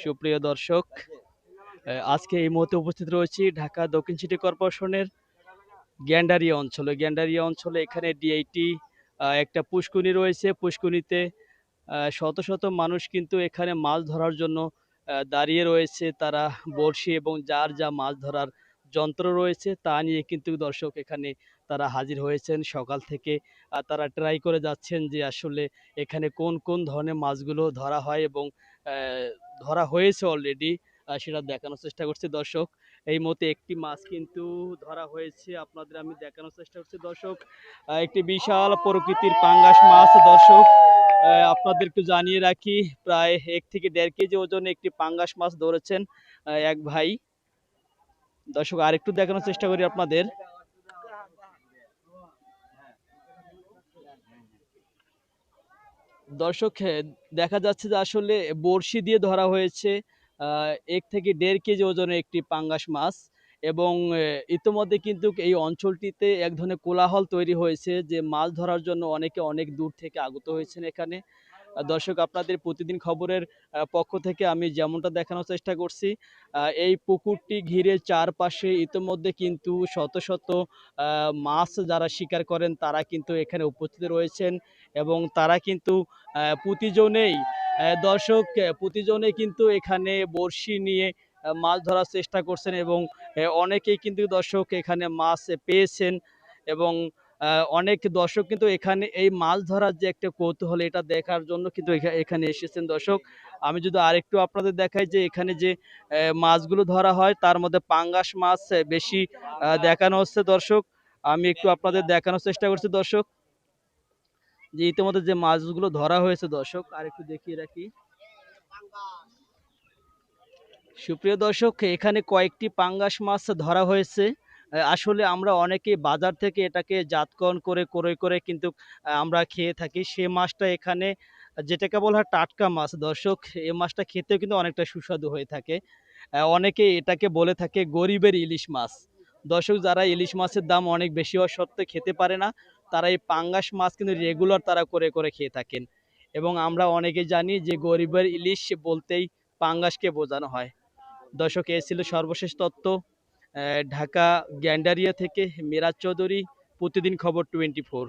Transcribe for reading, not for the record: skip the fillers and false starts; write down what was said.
সুপ্রিয় দর্শক, আজকে এই মুহূর্তে উপস্থিত রয়েছি ঢাকা দক্ষিণ সিটি কর্পোরেশনের গ্যান্ডারিয়া অঞ্চলে। গ্যান্ডারিয়া অঞ্চলে এখানে ডিআইটি একটা পুষ্কুনি রয়েছে। পুষ্কুনিতে শত শত মানুষ কিন্তু এখানে মাছ ধরার জন্য দাঁড়িয়ে রয়েছে। তারা বড়শি এবং যার যা মাছ ধরার যন্ত্র রয়েছে তা নিয়ে কিন্তু দর্শক এখানে তারা হাজির হয়েছেন সকাল থেকে। তারা ট্রাই করে যাচ্ছেন যে আসলে এখানে কোন কোন ধরনের মাছগুলো ধরা হয় এবং ধরা হয়েছে অলরেডি সেটা দেখানোর চেষ্টা করছে দর্শক। এই মুহূর্তে একটি মাছ কিন্তু ধরা হয়েছে, আপনাদের আমি দেখানোর চেষ্টা করছি দর্শক। একটি বিশাল প্রকৃতির পাঙ্গাস মাছ দর্শক। আপনাদেরকে জানিয়ে রাখি, প্রায় 1 থেকে 1.5 কেজি ওজনে একটি পাঙ্গাস মাছ ধরেছেন এক ভাই। দর্শক আরেকটু দেখানোর চেষ্টা করি আপনাদের। দর্শক দেখা যাচ্ছে যে আসলে বড়শি দিয়ে ধরা হয়েছে 1 থেকে 1.5 কেজি ওজনের একটি পাঙ্গাস মাছ। এবং ইতোমধ্যে কিন্তু এই অঞ্চলটিতে এক ধরনের কোলাহল তৈরি হয়েছে যে মাছ ধরার জন্য অনেকে অনেক দূর থেকে আগত হয়েছেন এখানে। দর্শক আপনাদের প্রতিদিন খবরের পক্ষ থেকে আমি যেমনটা দেখানোর চেষ্টা করছি, এই পুকুরটি ঘিরে চারপাশে ইতোমধ্যে কিন্তু শত শত মাছ যারা শিকার করেন তারা কিন্তু এখানে উপস্থিত রয়েছেন। এবং তারা কিন্তু প্রতিজনেই দর্শক প্রতিজনে কিন্তু এখানে বড়শি নিয়ে মাছ ধরার চেষ্টা করছেন এবং অনেকেই কিন্তু দর্শক এখানে মাছ পেয়েছেন। এবং অনেক দর্শক কিন্তু এখানে এই মাছ ধরার যে একটা কৌতূহল এটা দেখার জন্য কিন্তু এখানে এসেছেন দর্শক। আমি যদি আরেকটু আপনাদের দেখাই যে এখানে যে মাছগুলো ধরা হয় তার মধ্যে পাঙ্গাস মাছ বেশি দেখানো হচ্ছে দর্শক। আমি একটু আপনাদের দেখানোর চেষ্টা করছি দর্শক যে ইতিমধ্যে যে মাছগুলো ধরা হয়েছে দর্শক, আরেকটু দেখিয়ে রাখি। সুপ্রিয় দর্শক, এখানে কয়েকটি পাঙ্গাস মাছ ধরা হয়েছে। আসলে আমরা অনেকেই বাজার থেকে এটাকে জাতকরণ করে ক্রয় করে কিন্তু আমরা খেয়ে থাকি। সে মাছটা এখানে যেটাকে বলা হয় টাটকা মাছ দর্শক। এই মাছটা খেতেও কিন্তু অনেকটা সুস্বাদু হয়ে থাকে। অনেকে এটাকে বলে থাকে গরিবের ইলিশ মাছ। দর্শক যারা ইলিশ মাছের দাম অনেক বেশি হওয়া সত্ত্বেও খেতে পারে না, তারা এই পাঙ্গাস মাছ কিন্তু রেগুলার তারা করে করে খেয়ে থাকেন। এবং আমরা অনেকে জানি যে গরিবের ইলিশ বলতেই পাঙ্গাসকে বোঝানো হয়। দর্শক এ ছিল সর্বশেষ তথ্য ঢাকা গ্যান্ডারিয়া থেকে। মিরাজ চৌধুরী, প্রতিদিন খবর 24।